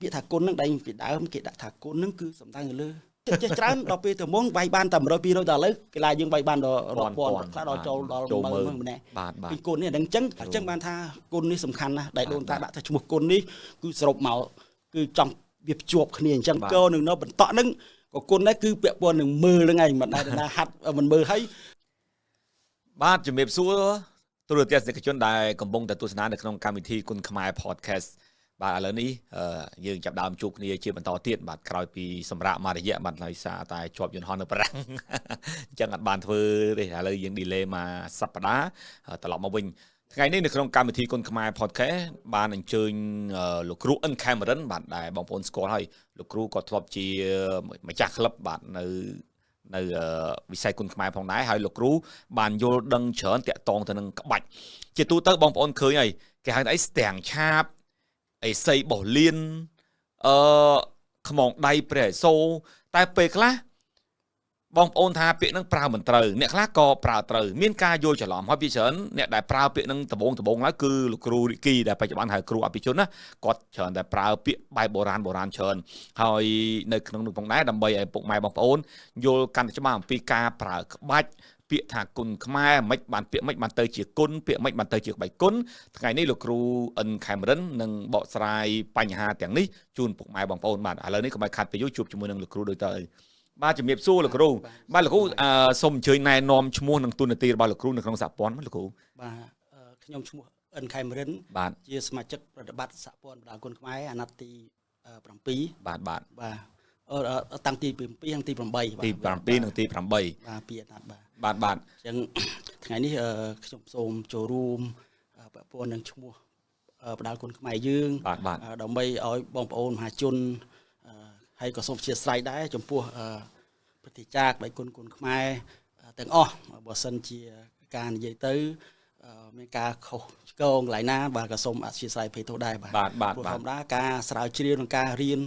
ពាក្យថាគុណហ្នឹងដៃពីដើមគេដាក់ថាគុណហ្នឹងគឺសំដៅលើចេះច្រើនដល់ពេលទៅមកវាយបានតែ100 200ដល់ឥឡូវកីឡាយើងវាយបានដល់រាប់ពាន់ខ្លះដល់ចូលដល់10000ម្នាក់ពីគុណនេះអញ្ចឹងបានថាគុណនេះសំខាន់ណាស់ដែលដូនតាដាក់ថាឈ្មោះគុណនេះគឺសរុបមកគឺចង់វាភ្ជាប់គ្នាអញ្ចឹងកោនឹងនៅបន្តហ្នឹងក៏គុណដែរគឺពាក់ព័ន្ធនឹងមើលហ្នឹងឯងមិនដែលណាហាត់មិនមើលហើយបាទជំរាបសួរទូរទស្សនិកជនដែលកំពុងតែទស្សនានៅក្នុងកម្មវិធីគុណខ្មែរ podcast បាទឥឡូវនេះយើងចាប់ដើមជួបគ្នាជាបន្តទៀតបាទក្រោយពីសម្រាប់មួយរយៈបាទដោយសារតែជាប់យន្តហោះនៅប្រាំងអញ្ចឹងអត់បានធ្វើទេឥឡូវយើង delay មកសប្តាហ៍ត្រឡប់មកវិញថ្ងៃនេះនៅក្នុងកម្មវិធីគុណខ្មែរ podcast បានអញ្ជើញលោកគ្រូអិនខេមរិនបាទដែលបងប្អូនស្គាល់ហើយលោកគ្រូក៏ធ្លាប់ជាម្ចាស់ក្លឹបបាទនៅវិស័យគុណខ្មែរផងដែរហើយលោកគ្រូបានយល់ដឹងច្រើនតាក់ទងទៅនឹងក្បាច់ជាទូទៅបងប្អូនឃើញហើយគេហៅថាអីស្ទាំងឆាបអីសីបោះលៀនខ្មងដៃព្រះឥសូរតែពេលខ្លះបងប្អូនថាពាក្យហ្នឹងប្រើមិនត្រូវអ្នកខ្លះក៏ប្រើត្រូវមានការយល់ច្រឡំហើយពីច្រើនអ្នកដែលប្រើពាក្យហ្នឹងដំបងឡើយគឺលោកគ្រូរីគីដែលបច្ចុប្បន្នហៅគ្រូអភិជនណាគាត់ច្រើនតែប្រើពាក្យបែបបុរាណច្រើនហើយនៅក្នុងនោះផងដែរដើម្បីឲ្យពុកម៉ែបងប្អូនយល់កាន់តែច្បាស់អំពីការប្រើក្បាច់ពាក្យថាគុណខ្មែរមិនបានពាក្យមិនបានទៅជាគុណពាក្យមិនបានទៅជាក្បាច់គុណថ្ងៃនេះលោកគ្រូអិនខេមរិននឹងបកស្រាយបញ្ហាទាំងនេះជូនពុកម៉ែបងប្អូនបាទឥឡូវនេះកុំឲ្យខាត់ពេលយូរជួបជាមួយនឹងលោកគ្រូដូចតើបាទជំរាបសួរលោកគ្រូបាទលោកគ្រូសូមអញ្ជើញណែនាំឈ្មោះនិងទូនាទីរបស់លោកគ្រូនៅក្នុងសហព័ន្ធលោកគ្រូបាទខ្ញុំឈ្មោះអិនខេមរិនជាសមាជិកប្រតិបត្តិសហព័ន្ធបណ្ដាគុណខ្មែរអាណត្តិទី7បាទតាំងទី7និងទី8បាទទី7និងទី8បាទពីអាណត្តិបាទអញ្ចឹងថ្ងៃនេះខ្ញុំសូមចូលរួមពាក់ព័ន្ធនឹងឈ្មោះបណ្ដាគុណខ្មែរយើងដើម្បីឲ្យបងប្អូនមហាជនហើយក៏សូមអធិស្ឋានដែរចំពោះព្រឹត្តិការណ៍ក្បាច់គុណខ្មែរទាំងអស់បើសិនជាការនិយាយទៅមានការខុសឆ្គងកន្លែងណាបាទក៏សូមអធិស្ឋានភ័យទោសដែរបាទព្រោះធម្មតាការស្រាវជ្រាវនិងការរៀន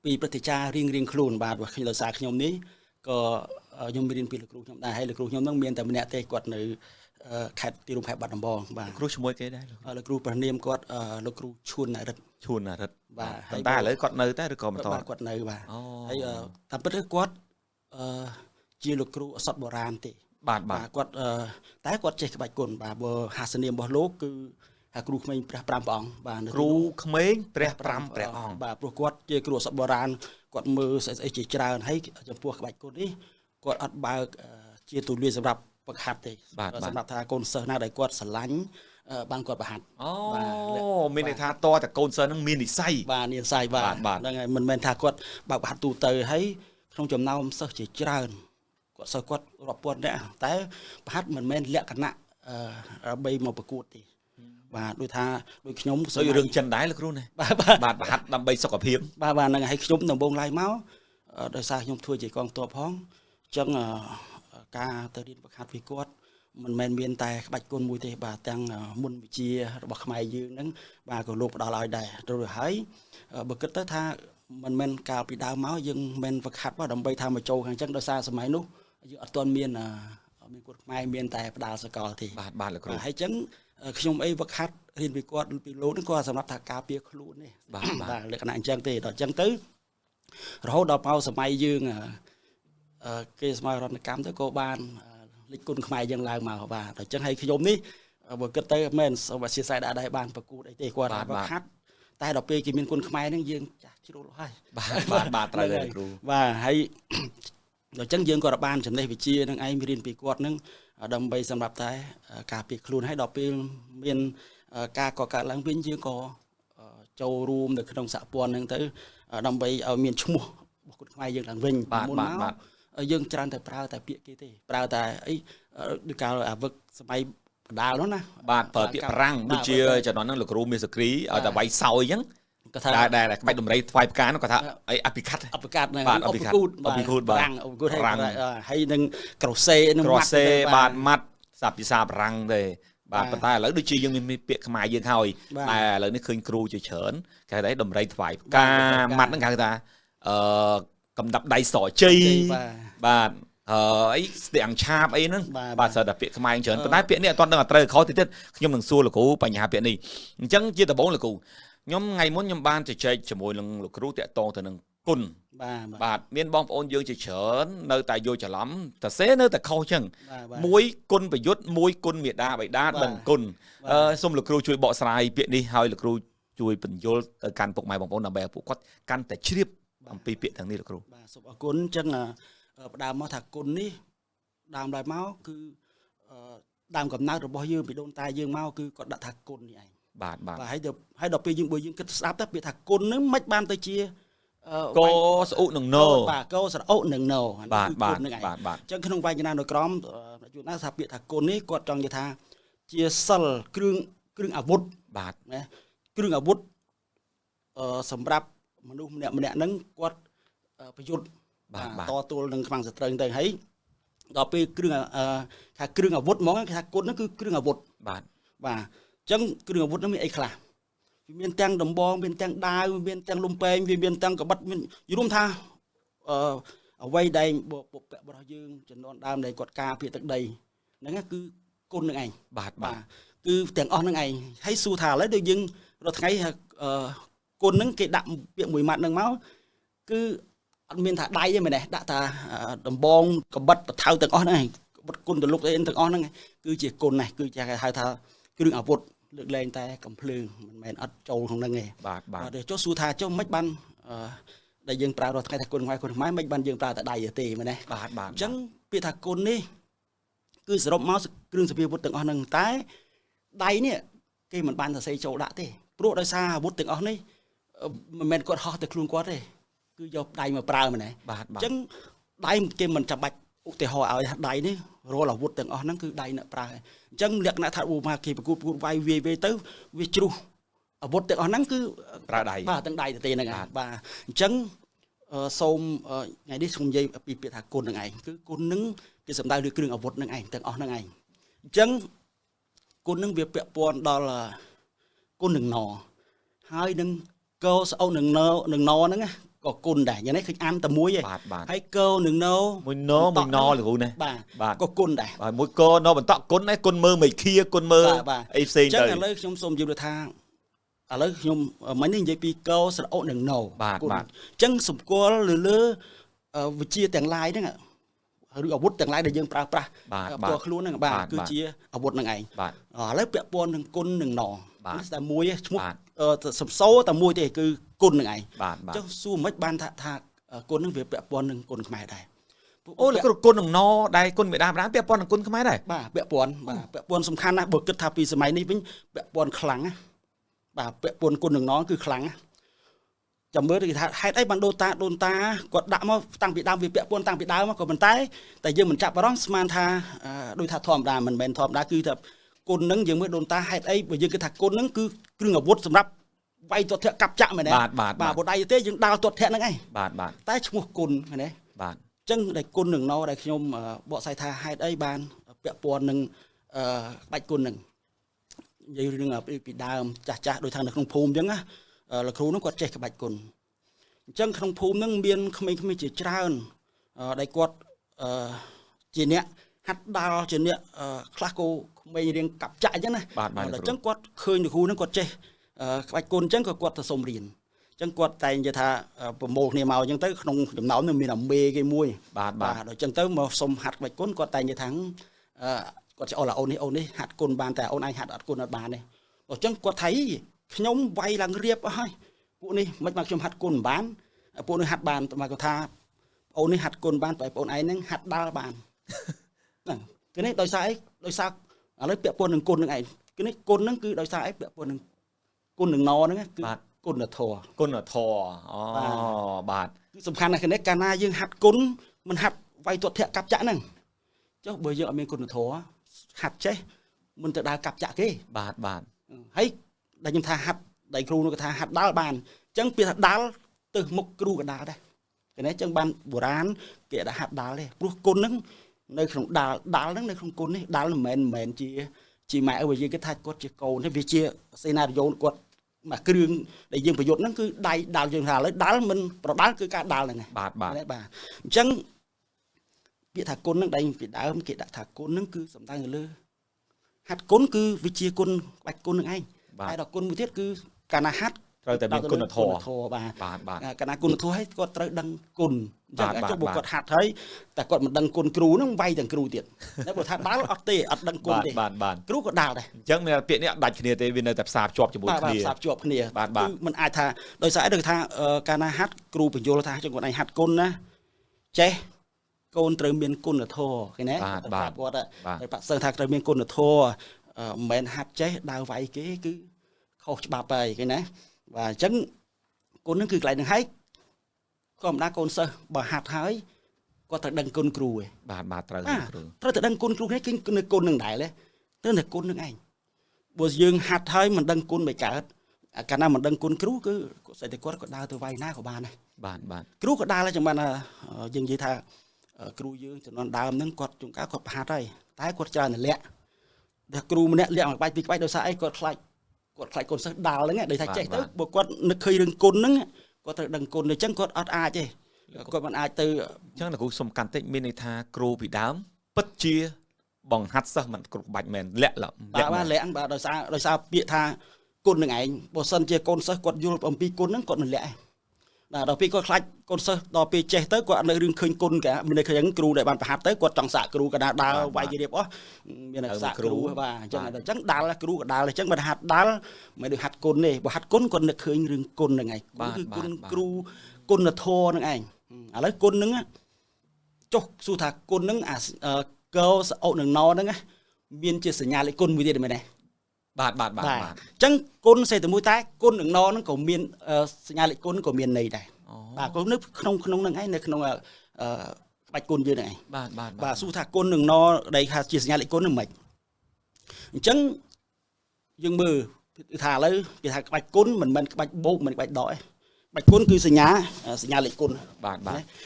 ពីព្រឹត្តិការណ៍រៀងខ្លួនបាទខ្ញុំដោយសារខ្ញុំនេះក៏ខ្ញុំរៀនពីលោកគ្រូខ្ញុំដែរហើយលោកគ្រូខ្ញុំនឹងមានតែម្នាក់ទេគាត់នៅខេត្តទីរួមខេត្តបាត់ដំបងបាទគ្រូឈ្មោះគេដែរលោកគ្រូប្រនាមគាត់លោកគ្រូឈួនរិទ្ធបាទតែឥឡូវគាត់នៅតែឬក៏បន្តគាត់នៅបាទហើយតាមពិតគឺគាត់ជាលោកគ្រូអសតបុរាណទេបាទគាត់តែគាត់ចេះក្បាច់គុណបាទបើហាសនាមរបស់លោកគឺគ្រូក្មេងព្រះ5ព្រះអង្គបាទគ្រូក្មេងព្រះ5ព្រះអង្គបាទព្រោះគាត់ជាគ្រូអសតបុរាណគាត់មើលស្អីជាច្រើនហើយចំពោះក្បាច់គុណនេះគាត់អត់បើកជាទូលាយសម្រាប់បង្ហាត់ទេសម្រាប់ថាកូនសិស្សណាដែលគាត់ស្រឡាញ់បានគាត់បង្ហាត់មានន័យថាតតែកូនសិស្សនឹងមាននិស្ស័យបាទនិស្ស័យបាទហ្នឹងហើយមិនមែនថាគាត់បើកបង្ហាត់ទូទៅហើយក្នុងចំណោមសិស្សជាច្រើនគាត់រាប់ពាន់នាក់តែបង្ហាត់មិនមែនលក្ខណៈដើម្បីមកប្រកួតទេបាទដូចថាដូចខ្ញុំដូចរឿងចិនដែរលោកគ្រូណាបាទបង្ហាត់ដើម្បីសុខភាពបាទហ្នឹងហើយខ្ញុំដំបងឡើយមកដោយសារខ្ញុំធ្វើជាកងទ័ពផងអញ្ចឹងការទៅរៀនបង្ហាត់ពីគាត់មិនមែនមានតែក្បាច់គុណមួយទេបាទទាំងមុនវិជារបស់ខ្មែរយើងហ្នឹងបាទក៏លោកផ្ដល់ឲ្យដែរទៅហើយបើគិតទៅថាមិនមែនកាលពីដើមមកយើងមិនបង្ហាត់មកដើម្បីថាមកចូលខាងអញ្ចឹងដោយសារសម័យនោះយើងអត់ទាន់មានគុណខ្មែរមានតែផ្ដាល់សកលទេបាទលោកគ្រូហើយអញ្ចឹងខ្ញុំអីវឹកហាត់រៀនពីគាត់ពីលោកហ្នឹងគាត់សម្រាប់ថាការពារខ្លួននេះបាទលក្ខណៈអញ្ចឹងទេដល់អញ្ចឹងទៅរហូតដល់មកសម័យយើងគេស្មារតីកម្មទៅក៏បានលេខគុណខ្មែរយើងឡើងមកបាទអញ្ចឹងហើយខ្ញុំនេះបើគិតទៅមិនសូមអធិស្ឋានដែរបានប្រកួតអីទេគាត់វឹកហាត់តែដល់ពេលគេមានគុណខ្មែរហ្នឹងយើងចាស់ជ្រុលហើយបាទត្រូវហើយគ្រូបាទហើយដល់អញ្ចឹងយើងក៏បានចំណេះវិជ្ជានឹងឯងរៀនពីគាត់នឹងដើម្បីសម្រាប់តែការពារខ្លួនឲ្យដល់ពេលមានការកកើតឡើងវិញយើងក៏ចូលរួមនៅក្នុងសហព័ន្ធហ្នឹងទៅដើម្បីឲ្យមានឈ្មោះរបស់គុណខ្មែរយើងឡើងវិញមុនមកយើងច្រើនតែប្រើតែពាក្យគេទេប្រើតែអីដូចកាលអាវឹកសម័យបដាលនោះណាបាទប្រើពាក្យប្រាំងដូចជាចំណន់ហ្នឹងលោកគ្រូមានសក្រីឲ្យតែវាយសោយអញ្ចឹងគាត់ថាដែលក្បាច់ដំរីថ្វាយផ្កានោះគាត់ថាអីអភិកាត់ហ្នឹងបាទអភិកាត់ហើយនឹងក្រូសេនឹងម៉ាត់បាទម៉ាត់សាប់ពិសាប្រាំងទេបាទប៉ុន្តែឥឡូវដូចជាយើងមានពាក្យខ្មែរយើងហើយតែឥឡូវនេះឃើញគ្រូជាច្រើនគេហៅថាដំរីថ្វាយផ្កាម៉ាត់ហ្នឹងគេហៅថាកំដាប់ដៃសជ័យបាទអីស្ទាំងឆាបអីហ្នឹងបាទស្រាប់តែពាក្យខ្មែរច្រើនប៉ុន្តែពាក្យនេះអត់ទាន់ដឹងអត់ត្រូវខុសទៀតខ្ញុំនឹងសួរលោកគ្រូបញ្ហាពាក្យនេះអញ្ចឹងជាដំបូងលោកគ្រូ nhóm ngày muốn nhóm ban thì chơi chỉ mùi lần lục rú tẹt to từ nâng cùn bạt miền bong ôn dương chỉ chở nơi tại vô chở lắm ta xé nơi tại khâu chừng muối cùn phải dốt muối cùn miệt đa vậy đa bằng cùn xong lục rú chui bọ sài biện đi hai lục rú chui bình vô can phục mày bong ôn là bè phụ quát can tại chip bằng pi biện thằngนี้lục rú cùn chừng là đàm máu thạch cùn ní đàm lại máu cứ đàm cầm nát rồi bao dương bị đôn tai dương máu cứ còn đặt thạch cùn như này và hãy đọc về những buổi những cái sáp tác bị thạch cùn nó mất ban tới chia cô sẽ ụ nừng nô bà cô sẽ ụ nừng nô bạn chẳng không vài như nào được crom chúng ta sắp bị thạch cùn ấy còn trong như tha chia sල් kêu ảo vút bạn kêu ảo vút sầm rạp mà đúng nè nâng quạt phải dụt to tôi nâng bằng giật trời thấy đó về kêu ảo vút món cái thạch cùn nó cứ kêu ảo vút và chẳng kêu ảo vút nó mới ấy khả miền tây đồng bong miền tây đai miền tây lùm peng miền tây có bắt miền dùng tha ở quay đây bộ bẹt bao dương chấn đòn đam đây quạt ca phía tận đây nó cứ côn được ảnh bà cứ tiếng on được ảnh hay su thả lấy được nhưng rồi thấy côn nứng cái đạm miệng mùi mặn nâng máu cứ miền thả đai vậy này đã thả đồng bong có bắt thao tiếng on này bắt côn từ lúc đấy tiếng on này cứ chỉ côn này cứ chỉ hai thả cứ đừng ảo vụt lực lên tay cầm phơi mình ắt trâu không năng nghề để cho su thà cho mấy ban đại dương trà rồi thay thạch côn ngoài côn máy mấy ban dương trà tại đại tề mà này chẳng bị thạch côn đi cứ sử dụng máu kêu sử dụng bút từng on năng tái đại nè khi mình ban là xây châu đã thế pro đại xa bút từng on đi mình còn ho từ luôn quá đấy cứ dọc đại mà prao mà này chẳng đại khi mình chập bạch để họ ở đại này rồi là bút từng on năng cứ đại nè prao chẳng liệt nãy thà u mà khi bút vay về tới về chru ở bút từng on năng cứ và từng đại tiền này và chẳng xôm ngày đi xung dây bị thạch côn được ngày cứ côn nứng cái sầm tay được kêu ở bút được ngày từng on được ngày chẳng côn nứng việc bẹo pon đó là côn nừng nò hai nừng câu sau nừng nò nữa có côn đẻ như này khi ăn tầm muối vậy hay câu nừng nô mình no là này có côn đẻ mỗi cô nó vẫn tọt côn này côn mơ mày kia côn mơ FC chắc là lấy nhung xôm dùm được tha lấy nhung mấy nên dây pi câu sau nừng nô chẳng sụp cô lừa vừa chia tiền lái đấy ạ ở bút tiền lái để dương praตัว ខ្លួន បាទ គឺជា អាវុធ នឹង ឯង បាទ ឥឡូវ ពាក់ព័ន្ធ នឹង គុណ នឹង ណ តែ មួយ ឈ្មោះ សំសោ តែ មួយ ទេ គឺ គុណ នឹង ឯង បាទ ចុះ សួរ មិន បាន ថា គុណ នឹង វា ពាក់ព័ន្ធ នឹង គុណ ខ្មែរ ដែរ អូ លោក គុណ នឹង ណ ដែរ គុណ មេដា ប្រាំ ពាក់ព័ន្ធ នឹង គុណ ខ្មែរ ដែរ បាទ ពាក់ព័ន្ធ បាទ ពាក់ព័ន្ធ សំខាន់ ណាស់ បើ គិត ថា ពី សម័យ នេះ វិញ ពាក់ព័ន្ធ ខ្លាំង ណាស់ បាទ ពាក់ព័ន្ធ គុណ នឹង ណ គឺ ខ្លាំង ណាស់ ចាំមើលគេថាហេតុអីបានដូនតាគាត់ដាក់មកតាំងពីដើមវាពាក់ព័ន្ធតាំងពីដើមមកក៏ប៉ុន្តែយើងមិនចាប់អារម្មណ៍ស្មានថាដូចថាធម្មតាមិនមែនធម្មតាគឺថាគុណនឹងយើងមើលដូនតាហេតុអីបើយើងគិតថាគុណនឹងគឺគ្រឿងអាវុធសម្រាប់វាយទាត់ធាក់កាប់ចាក់មែនទេបាទបដៃទេយើងដាល់ទាត់ធាក់ហ្នឹងឯងបាទតែឈ្មោះគុណមែនទេបាទអញ្ចឹងដែលគុណនឹងណដែលខ្ញុំបកស្រាយថាហេតុអីបានពាក់ព័ន្ធនឹងក្បាច់គុណនឹងនិយាយរឿងពីដើមចាស់ដូចថានៅក្នុងភូមិអញ្ចឹងណាលោកគ្រូនោះគាត់ចេះក្បាច់គុណអញ្ចឹងក្នុងភូមិហ្នឹងមានក្មេងៗជាច្រើនដែលគាត់ជាអ្នកហាត់ដាល់ជាអ្នកខ្លះក៏ក្មេងរៀងកាប់ចាក់អញ្ចឹងណាអញ្ចឹងគាត់ឃើញលោកគ្រូហ្នឹងគាត់ចេះក្បាច់គុណអញ្ចឹងក៏គាត់ទៅសុំរៀនអញ្ចឹងគាត់តែងនិយាយថាប្រមូលគ្នាមកអញ្ចឹងទៅក្នុងចំណោមនោះមានអាមេគេមួយបាទដល់អញ្ចឹងទៅមកសុំហាត់ក្បាច់គុណគាត់តែងនិយាយថាគាត់ចោលអូននេះហាត់គុណបានតែអូនឯងហាត់អត់គុណអត់បានទេអញ្ចឹងគាត់ថៃខ្ញុំវាយឡើងរៀបអស់ហើយពួកនេះមិនមកខ្ញុំហាត់គុណបានពួកនេះហាត់បានមកគាត់ថាអូននេះហាត់គុណបានតែបងឯងហ្នឹងហាត់ដាល់បានហ្នឹងគឺនេះដោយសារអីដោយសារឥឡូវពាក់ព័ន្ធនឹងគុណនឹងឯងគឺនេះគុណហ្នឹងគឺដោយសារអីពាក់ព័ន្ធនឹងគុណនឹងណហ្នឹងគឺគុណធម៌អូបាទគឺសំខាន់ណាស់គឺនេះកាលណាយើងហាត់គុណមិនហាត់វាយទាត់ធាក់កាប់ចាក់ហ្នឹងចុះបើយើងអត់មានគុណធម៌ហាត់ចេះមិនទៅដើរកាប់ចាក់គេបាទហើយដែលខ្ញុំថាហាត់ដៃគ្រូនោះគាត់ថាហាត់ដាល់បានអញ្ចឹងពាក្យថាដាល់ទៅមុខគ្រូក៏ដាល់ដែរគេនេះអញ្ចឹងបានបុរាណគេដាក់ហាត់ដាល់ទេព្រោះគុណហ្នឹងនៅក្នុងដាល់ហ្នឹងនៅក្នុងគុណនេះដាល់មិនមែនជាម៉ែឪយើងគេថាគាត់ជាកូនទេវាជាសេណារីយ៉ូគាត់មកគ្រឿងដែលយើងប្រយុទ្ធហ្នឹងគឺដៃដាល់យើងថាឥឡូវដាល់មិនប្រដាល់គឺការដាល់ហ្នឹងបាទអញ្ចឹងពាក្យថាគុណហ្នឹងដៃពីដើមគេដាក់ថាគុណហ្នឹងគឺសំដៅទៅលើហាត់គុណគឺវិជាគុណក្បាច់គុណហ្នឹងឯងតែដល់គុណមួយទៀតគឺកាលណាហាត់ ត្រូវតែមានគុណធម៌ បាទ បាទ កាលណាគុណធម៌ឲ្យគាត់ត្រូវដឹងគុណអញ្ចឹងចុះបើគាត់ហាត់ហើយតែគាត់មិនដឹងគុណគ្រូហ្នឹងវាយទាំងគ្រូទៀតតែបើថាដាល់អត់ទេអត់ដឹងគុណទេ បាទ គ្រូក៏ដាល់ដែរ អញ្ចឹងមានពាក្យនេះអត់ដាច់គ្នាទេវានៅតែផ្សារភ្ជាប់ជាមួយគ្នា ផ្សារភ្ជាប់គ្នា បាទ គឺมันអាចថាដោយសារដូចថាកាលណាហាត់គ្រូបញ្យល់ថាចឹងគាត់ឯងហាត់គុណណាចេះកូនត្រូវមានគុណធម៌ឃើញទេគាត់តែប៉ាក់សិស្សថាត្រូវមានគុណធម៌មិនមែនហាត់ចេះដើរវាយគេគឺខុសច្បាប់ហើយឃើញណាបាទអញ្ចឹងគុណហ្នឹងគឺកន្លែងហ្នឹងហើយក៏មិនដាកូនសិស្សបើហាត់ហើយគាត់ត្រូវដឹងគុណគ្រូឯង បាទត្រូវ ត្រូវតែដឹងគុណគ្រូនេះគឺនៅគុណនឹងដែរត្រូវតែគុណនឹងឯងបើយើងហាត់ហើយមិនដឹងគុណមិនកើតកាលណាមិនដឹងគុណគ្រូគឺស្អីតែគាត់ក៏ដើរទៅវាយណាក៏បានដែរ បាទ គ្រូក៏ដើរហើយចាំបានយើងនិយាយថាគ្រូយើងចំនួនដើមហ្នឹងគាត់ជួនកាលគាត់ប្រហាត់ហើយតែគាត់ច្រើនតែលាក់តែគ្រូម្នាក់លាក់មួយក្បាច់ពីរក្បាច់ដោយសារអីគាត់ខ្លាចកូនសិស្សដាល់ហ្នឹងដោយថាចេះទៅបើគាត់នឹកឃើញរឿងគុណហ្នឹងគាត់ត្រូវដឹងគុណអញ្ចឹងគាត់អត់អាចទេគាត់មិនអាចទៅអញ្ចឹងគ្រូសុំកាន់តិចមានន័យថាគ្រូពីដើមពិតជាបង្ហាត់សិស្សមិនគ្រប់បាច់មែនលាក់បាទលាក់បាទដោយសារពាក្យថាគុណនឹងឯងបើសិនជាកូនសិស្សគាត់យល់អំពីគុណហ្នឹងគាត់មិនលាក់ឯងដល់ពេលគាត់ខ្លាចកូនសិស្សដល់ពេលចេះទៅគាត់អត់នៅរឿងឃើញគុណគេមានន័យឃើញគ្រូដែលបានប្រហាត់ទៅគាត់ចង់សាកគ្រូកណ្ដាលដើរវាយគេរៀបអស់មានសាកគ្រូបាទអញ្ចឹងដាល់គ្រូកណ្ដាលអញ្ចឹងបើហាត់ដាល់មិនដូចហាត់គុណទេបើហាត់គុណគាត់នឹកឃើញរឿងគុណហ្នឹងឯងគឺគុណគ្រូគុណធម៌ហ្នឹងឯងឥឡូវគុណហ្នឹងចុះសួរថាគុណហ្នឹងកោសអុនឹងណហ្នឹងមានជាសញ្ញាលេខគុណមួយទៀតមែនទេបាទអញ្ចឹងគុណសេតែមួយតែគុណនឹងណហ្នឹងក៏មានសញ្ញាលេខគុណក៏មានន័យដែរបាទក៏នៅក្នុងហ្នឹងឯងនៅក្នុងក្បាច់គុណយើងហ្នឹងឯងបាទសួរថាគុណនឹងណដែលថាជាសញ្ញាលេខគុណហ្នឹងមិនអញ្ចឹងយើងមើលថាឥឡូវគេថាក្បាច់គុណមិនមែនក្បាច់បូកមិនក្បាច់ដកទេក្បាច់គុណគឺសញ្ញាលេខគុណបាទ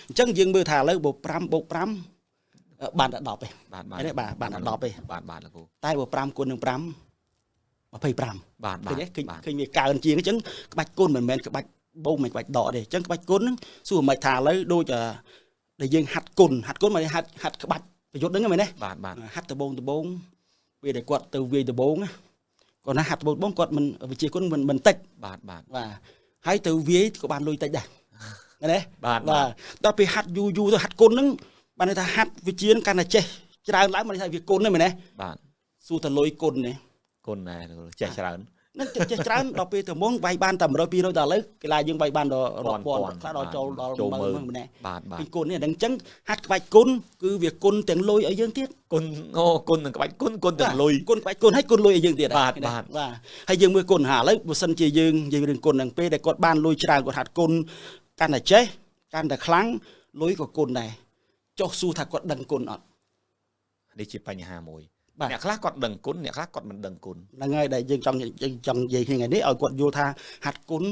អញ្ចឹងយើងមើលថាឥឡូវបើ5បូក5បានតែ10ទេបាទបានតែ10ទេបាទលោកគ្រូតែបើ5គុណនឹង5 25បាទឃើញវាកើនជាងអញ្ចឹងក្បាច់គុណមិនមែនក្បាច់បូកមិនក្បាច់ដកទេអញ្ចឹងក្បាច់គុណហ្នឹងសួរមិនថាឥឡូវដូចដែលយើងហាត់គុណមិនហាត់ក្បាច់ប្រយុទ្ធហ្នឹងមែនទេហាត់ដបងពេលដែលគាត់ទៅវាយដបងគាត់ណាហាត់ដបងគាត់មិនវិជាគុណមិនតិចបាទហើយទៅវាយក៏បានលុយតិចដែរឃើញទេបាទដល់ពេលហាត់យូរទៅហាត់គុណហ្នឹងបានថាហាត់វិជាកាន់តែចេះច្រើនឡើងមិនថាវាគុណទេមែនទេបាទសួរតែលុយគុណទេគុណដែរចេះច្រើននឹងចេះច្រើនដល់ពេលទៅមុនវាយបានតែ100 200ដល់ឥឡូវកីឡាយើងវាយបានដល់រាប់ពាន់ខ្លះដល់ចូលដល់10000ម្នាក់ពីគុណនេះអញ្ចឹងហាត់ក្បាច់គុណគឺវាគុណទាំងលុយឲ្យយើងទៀតគុណគុណទាំងក្បាច់គុណទាំងលុយគុណក្បាច់គុណឲ្យគុណលុយឲ្យយើងទៀតបាទហើយយើងមើលគុណឥឡូវបើសិនជាយើងនិយាយរឿងគុណហ្នឹងពេលដែលគាត់បានលុយច្រើនគាត់ហាត់គុណកាន់តែចេះកាន់តែខ្លាំងលុយក៏គុណដែរចុះសួរថាគាត់ដឹងគុណអត់នេះជាបញ្ហាមួយអ្នកខ្លះគាត់ដឹងគុណអ្នកខ្លះគាត់មិនដឹងគុណហ្នឹងហើយដែលយើងចង់និយាយគ្នាថ្ងៃនេះឲ្យគាត់យល់ថាហាត់គុណ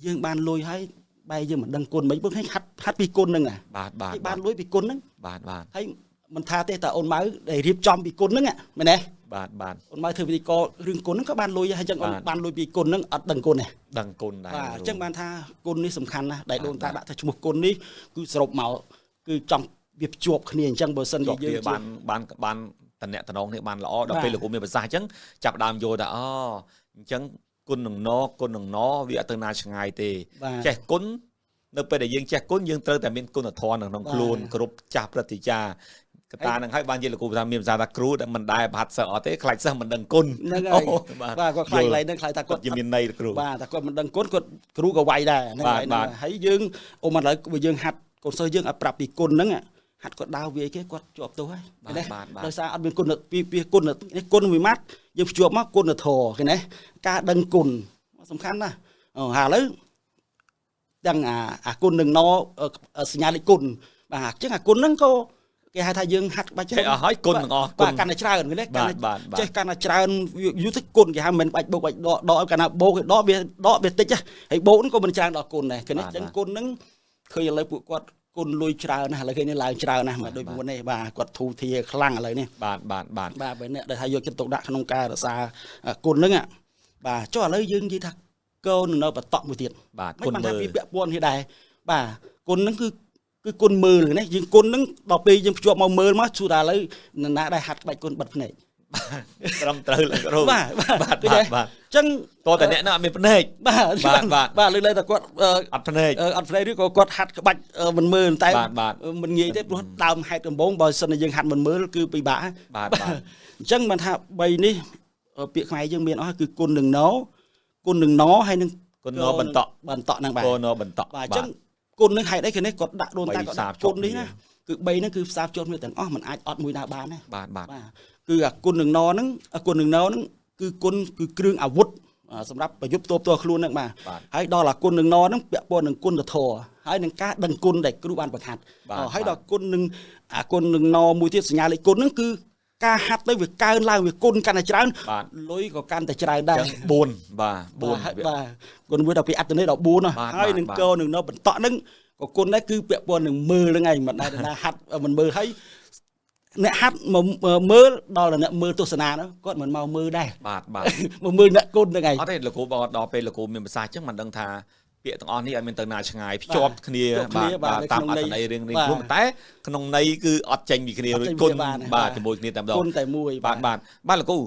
យើងបានលុយហើយបែរយើងមិនដឹងគុណមិនព្រោះហាត់ពីគុណហ្នឹងបាទបានលុយពីគុណហ្នឹងបាទហើយមិនថាទេតែអូនម៉ៅដែលរៀបចំពីគុណហ្នឹងមែនទេបាទអូនម៉ៅធ្វើវិធីករឿងគុណហ្នឹងក៏បានលុយហើយចឹងអូនបានលុយពីគុណហ្នឹងអត់ដឹងគុណទេដឹងគុណដែរបាទចឹងបានថាគុណនេះសំខាន់ណាស់ដែលដូនតាដាក់ថាឈ្មោះគុណនេះគឺសរុបមកគឺចង់វាភ្ជាប់គ្នាអញ្ចឹងបើសិនជាយើងបានតំណែងនេះបានល្អដល់ពេលលោកគ្រូមានប្រសាសន៍អញ្ចឹងចាប់ដើមយល់ថាអញ្ចឹងគុណនឹងណវាអត់ទៅណាឆ្ងាយទេចេះគុណនៅពេលដែលយើងចេះគុណយើងត្រូវតែមានគុណធម៌ក្នុងខ្លួនគ្រប់ចាស់ព្រឹទ្ធាចារ្យកតានឹងហើយបាននិយាយលោកគ្រូថាមានប្រសាសន៍ថាគ្រូដែលមិនដែលប្រហាត់សិស្សអត់ទេខ្លាចសិស្សមិនដឹងគុណហ្នឹងហើយបាទគាត់ខ្លាចឡើងហ្នឹងខ្លាចថាគាត់មានន័យគ្រូបាទតែគាត់មិនដឹងគុណគាត់គ្រូក៏វាយដែរហ្នឹងហើយយើងអូមិនឥឡូវយើងហាត់កូនសិស្សយើងឲ្យប្រាប់ពីគុណហ្នឹងហាត់គាត់ដើរវាយគេគាត់ជាប់ទោសហើយឃើញទេដោយសារអត់មានគុណពីគុណនេះគុណមួយម៉ាត់យើងភ្ជាប់មកគុណធម៌ឃើញទេការដឹងគុណសំខាន់ណាស់ហើយឥឡូវទាំងអាគុណនឹងណសញ្ញាលេខគុណបាទអញ្ចឹងអាគុណហ្នឹងក៏គេហៅថាយើងហាត់បាច់ចេះអស់ហើយគុណទាំងអស់គុណកាន់តែច្រើនឃើញទេចេះកាន់តែច្រើនយូរទៅគុណគេហៅមិនបាច់បោកបាច់ដកកាន់តែបោកគេដកវាតិចហើយបោកហ្នឹងក៏មិនច្រើនដល់គុណដែរឃើញទេអញ្ចឹងគុណហ្នឹងឃើញឥឡូវពួកគាត់គុណលុយច្រើនណាស់ឥឡូវគេនេះឡើងច្រើនណាស់មកដូចមុននេះបាទគាត់ធូរធាខ្លាំងឥឡូវនេះបាទបើអ្នកដែលថាយកចិត្តទុកដាក់ក្នុងការរក្សាគុណហ្នឹងបាទចុះឥឡូវយើងនិយាយថាកូននៅបន្តមួយទៀតបាទគុណមើលពីពាក់ព័ន្ធនេះដែរបាទគុណហ្នឹងគឺគុណមើលណាយើងគុណហ្នឹងដល់ពេលយើងភ្ជាប់មកមើលមកជួថាឥឡូវណាដែលហាត់ក្បាច់គុណបិទភ្នែក ត្រឹមត្រូវលោកគ្រូ បាទ បាទ ចឹង តតែអ្នកនោះអត់មានភ្នែក បាទលើកតែគាត់ អត់ភ្នែក អត់ភ្នែកឬក៏គាត់ហាត់ក្បាច់មិនមើលតែ បាទ មិនងាយទេព្រោះដើមហេតុដំបូងបើសិនតែយើងហាត់មិនមើលគឺពិបាក បាទ អញ្ចឹងបានថា3នេះពាក្យខ្មែរយើងមានអស់គឺគុណនឹងណគុណនឹងណហើយនឹង គុណណបន្ត ហ្នឹងបាទ គុណណបន្ត បាទអញ្ចឹងគុណនឹងហេតុអីគេនេះគាត់ដាក់ដូនតាគាត់ដាក់គុណនេះណាគឺ3ហ្នឹងគឺផ្សារភ្ជាប់គ្នាទាំងអស់มันអាចអត់មួយណាបានណា បាទ គឺអាគុណនឹងណហ្នឹងគុណនឹងណហ្នឹងគឺគុណគឺគ្រឿងអាវុធសម្រាប់ប្រយុទ្ធផ្ទាល់ខ្លួនហ្នឹងបាទហើយដល់អាគុណនឹងណហ្នឹងពាក់ព័ន្ធនឹងគុណធម៌ហើយនឹងការដឹងគុណដែលគ្រូបានបង្ហាត់ហើយដល់គុណនឹងអាគុណនឹងណមួយទៀតសញ្ញាលេខគុណហ្នឹងគឺការហាត់ទៅវាកើនឡើងវាគុណកាន់តែច្រើនលុយក៏កាន់តែច្រើនដែរ 4 បាទ គុណមួយដល់ពីអត្តន័យដល់4ហើយនឹងកនឹងណបន្តហ្នឹងក៏គុណដែរគឺពាក់ព័ន្ធនឹងមើលហ្នឹងឯងមិនដែលណាហាត់មិនមើលហើយអ្នកហាត់មើលដល់អ្នកមើលទស្សនាហ្នឹងគាត់មិនមកមើលដែរ បាទ មកមើលអ្នកគុណហ្នឹងឯង អត់ទេលោកគ្រូបងដល់ពេលលោកគ្រូមានប្រសាសន៍អញ្ចឹងមិនដឹងថាពាក្យទាំងអស់នេះឲ្យមានទៅណាឆ្ងាយភ្ជាប់គ្នាបាទតាមអត្ថន័យរឿងនេះព្រោះតែក្នុងន័យគឺអត់ចេញពីគ្នារួចគុណបាទជាមួយគ្នាតែម្ដង គុណតែមួយ បាទលោកគ្រូ